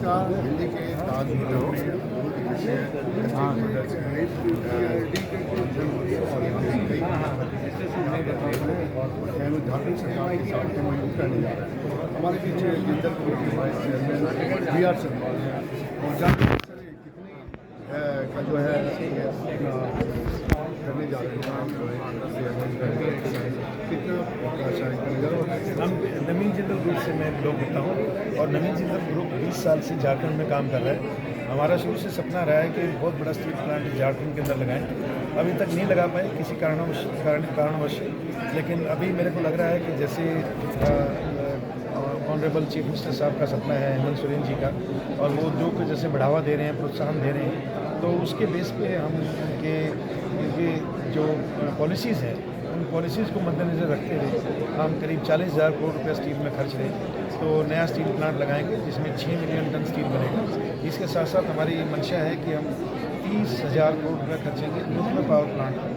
नमस्कार। दिल्ली के ताज होटल में दो दिवसीय स्टेट होटल्स और यहाँ से कई और झारखंड सरकार के साथ में मजबूत करने जा रहे हैं। हमारे बीच जिंदल ग्रुप के vice chairman B R Sharma हैं और जानते हैं सर कितने का जो है अपना करने जा रहे हैं कितना हम नवीन जिंदल ग्रुप से मैं बिलोंग करता हूँ और नवीन जिंदल ग्रुप 20 साल से झारखंड में काम कर रहा है। हमारा शुरू से सपना रहा है कि बहुत बड़ा स्टील प्लांट झारखंड के अंदर लगाएं। अभी तक नहीं लगा पाए किसी कारणवश, लेकिन अभी मेरे को लग रहा है कि जैसे ऑनरेबल चीफ मिनिस्टर साहब का सपना है हेमंत सोरेन जी का, और वो उद्योग को जैसे बढ़ावा दे रहे हैं, प्रोत्साहन दे रहे हैं, तो उसके बेस पे हम ये जो पॉलिसीज़ हैं उन पॉलिसीज़ को मद्देनज़र रखते हुए हम करीब 40,000 करोड़ रुपये स्टील में खर्च रहे। तो नया स्टील प्लांट लगाएंगे जिसमें 6 मिलियन टन स्टील बनेगा। इसके साथ साथ हमारी मंशा है कि हम 30,000 करोड़ रुपये खर्चेंगे न्यूक्लियर पावर प्लांट पर,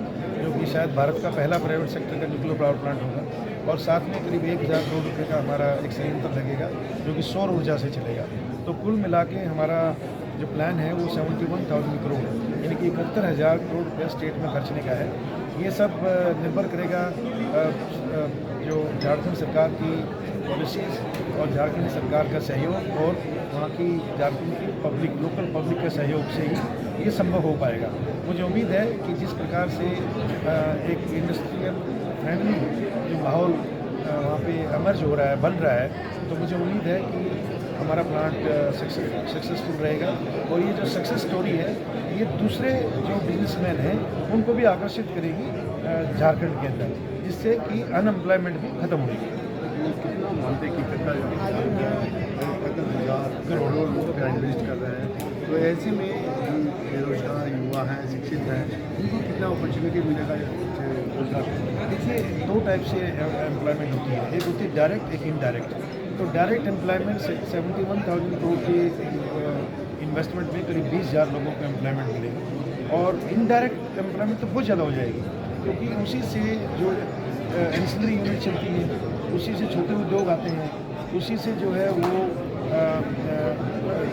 जो कि शायद भारत का पहला प्राइवेट सेक्टर का न्यूक्लियर पावर प्लांट होगा, और साथ में करीब 1,000 करोड़ रुपये का हमारा एक संयंत्र लगेगा जो कि सौर ऊर्जा से चलेगा। तो कुल मिला के हमारा जो प्लान है वो 71,000 करोड़ यानी कि 71,000 करोड़ रुपये स्टेट में खर्चने का है। ये सब निर्भर करेगा जो झारखंड सरकार की पॉलिसीज़ और झारखंड सरकार का सहयोग और वहाँ की झारखंड की लोकल पब्लिक के सहयोग से ही ये संभव हो पाएगा। मुझे उम्मीद है कि जिस प्रकार से एक इंडस्ट्रियल फ्रेंडली जो माहौल वहाँ पे एमर्ज हो रहा है, बन रहा है, तो मुझे उम्मीद है कि हमारा प्लांट सक्सेसफुल रहेगा। और ये जो सक्सेस स्टोरी है ये दूसरे जो बिजनेसमैन हैं उनको भी आकर्षित करेगी झारखंड के अंदर, जिससे कि अनएम्प्लॉयमेंट भी खत्म होगी। कितना मानते कि कितना 71,000 करोड़ लोग इन्वेस्ट कर रहे हैं, तो ऐसे में जो बेरोजगार युवा हैं, शिक्षित हैं, उनको कितना अपॉर्चुनिटी मिलेगा रोजगार? देखिए, दो टाइप से एम्प्लॉयमेंट होती है, एक होती है डायरेक्ट, एक इनडायरेक्ट। तो डायरेक्ट एम्प्लॉयमेंट 71,000 करोड़ के इन्वेस्टमेंट में करीब 20,000 लोगों को एम्प्लॉयमेंट मिलेगी। और इनडायरेक्ट एम्प्लॉयमेंट तो बहुत ज़्यादा हो जाएगी, क्योंकि उसी से जो एंसिलरी यूनिट चलती है, उसी से छोटे उद्योग आते हैं, उसी से जो है वो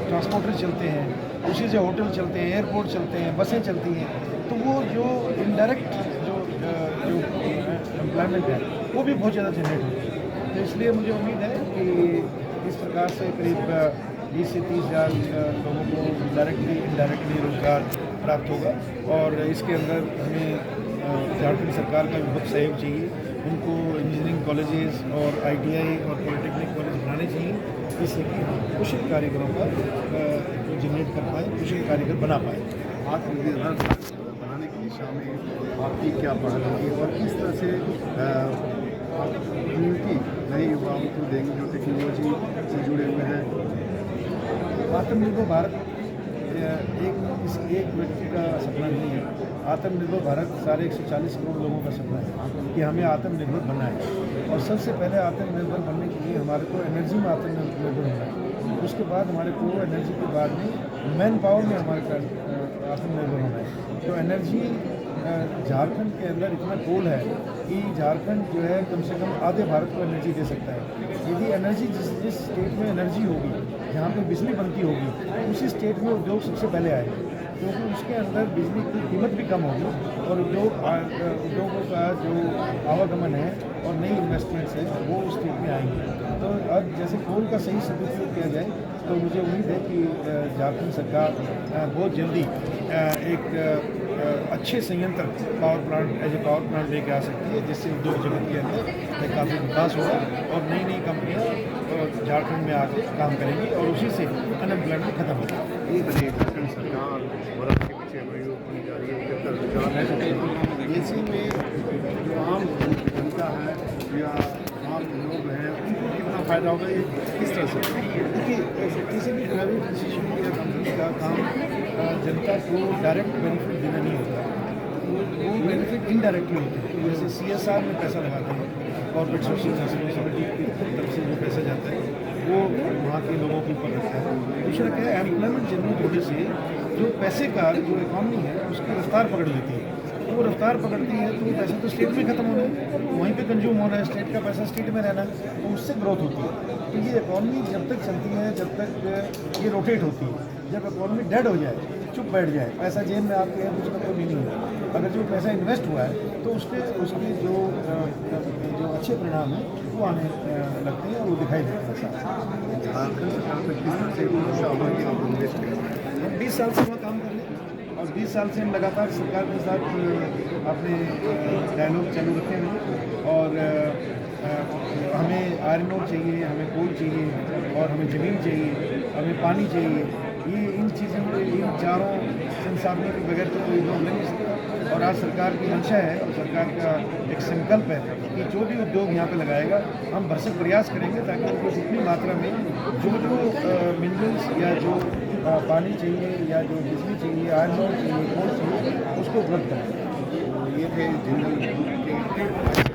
ट्रांसपोर्टर चलते हैं, उसी से होटल चलते हैं, एयरपोर्ट चलते हैं, बसें चलती हैं। तो वो जो इनडायरेक्ट जो एम्प्लॉयमेंट है वो भी बहुत ज़्यादा जनरेट होती है। तो इसलिए मुझे उम्मीद है कि इस प्रकार से करीब 20 से 30,000 लोगों को डायरेक्टली इनडायरेक्टली रोजगार प्राप्त होगा। और इसके अंदर हमें झारखंड सरकार का भी बहुत सहयोग चाहिए। उनको इंजीनियरिंग कॉलेजेस और ITI और पॉलिटेक्निक कॉलेज बनाने चाहिए, जिससे कि हम कुशल कारीगरों का जनरेट कर पाएँ, कुशल कारीगर बना पाएँ। आत्मनिर्भर बनाने की दिशा में आपकी क्या पहल होगी और किस तरह से कम्युनिटी नए युवाओं को देंगे जो टेक्नोलॉजी से जुड़े हुए हैं? आत्मनिर्भर भारत एक व्यक्ति का सपना नहीं है। आत्मनिर्भर भारत सारे 140 करोड़ लोगों का सपना है कि हमें आत्मनिर्भर बनना है। और सबसे पहले आत्मनिर्भर बनने के लिए हमारे को एनर्जी में आत्मनिर्भर होना है। उसके बाद हमारे को एनर्जी के बाद में मैन पावर में हमारे आत्मनिर्भर होना है। तो एनर्जी झारखंड के अंदर इतना कोल है कि झारखंड जो है कम से कम आधे भारत को एनर्जी दे सकता है। यदि एनर्जी जिस स्टेट में एनर्जी होगी, जहाँ पे बिजली बनती होगी, उसी स्टेट में उद्योग सबसे पहले आएगा, क्योंकि उसके अंदर बिजली की कीमत भी कम होगी और उद्योगों का जो आवागमन है और नई इन्वेस्टमेंट्स है वो उस स्टेट में आएंगे। तो अब जैसे कोल का सही सदुपयोग किया जाए तो मुझे उम्मीद है कि झारखंड सरकार बहुत जल्दी एक अच्छे संयंत्र पावर प्लांट लेके आ सकती है, जिससे उद्योग जगत के अंदर काफ़ी विकास होगा और नई नई कंपनियाँ झारखंड में आके काम करेंगी और उसी से अनएम्प्लॉयमेंट खत्म होगा। ये बताइए, झारखंड सरकार भारत के पीछे बनी जा रही है 71,000 है, इसी में जो आम जनता है या आम लोग हैं उनको कितना फ़ायदा होगा, ये किस तरह से? देखिए, किसी भी प्राइवेट इंस्टीट्यूशन या कंपनी का काम जनता को डायरेक्ट बेनिफिट देना नहीं होता, वो बेनिफिट इनडायरेक्टली होते हैं। जैसे CSR में पैसा लगाते हैं, कॉर्पोरेट सोशल रिस्पॉन्सिबिलिटी की तरफ से जो पैसा जाता है वो वहाँ के लोगों के ऊपर लगता है। दूसरा क्या है, एम्प्लॉयमेंट जनरेट होने से जो पैसे का जो इकॉनमी है उसकी रफ्तार पकड़ लेती है। तो वो रफ्तार पकड़ती है तो वो पैसा तो स्टेट में खत्म हो रहा है, वहीं पे कंज्यूम हो रहा है, स्टेट का पैसा स्टेट में रहना है, तो उससे ग्रोथ होती है। तो ये इकॉनमी जब तक चलती है, जब तक ये रोटेट होती है, जब इकॉनमी डेड हो जाए, चुप बैठ जाए, पैसा जेब में आपके है, उसका कोई मीनिंग नहीं है। अगर जो पैसा इन्वेस्ट हुआ है तो उसके जो अच्छे परिणाम हैं वो आने लगते हैं और वो दिखाई देते हैं साथ। झारखंड सरकार पे किस तरह से भरोसा हुआ कि आप इन्वेस्ट करें? हम 20 साल से वहाँ काम कर रहे हैं और 20 साल से हम लगातार सरकार के साथ अपने डायलॉग चालू रखे हैं और हमें आयरन ओर चाहिए, हमें कोल चाहिए और हमें ज़मीन चाहिए, हमें पानी चाहिए। ये इन चीज़ों को, इन चारों संसाधनों के बगैर तो कोई उद्योग नहीं सकता। और आज सरकार की मंशा है और सरकार का एक संकल्प है कि जो भी उद्योग यहाँ पे लगाएगा हम भरसक प्रयास करेंगे ताकि उनको जितनी मात्रा में जो मिनरल्स या जो पानी चाहिए या जो बिजली चाहिए, आयरन ओर चाहिए, कोल चाहिए, उसको उपलब्ध करें। ये थे जिंदल ग्रुप के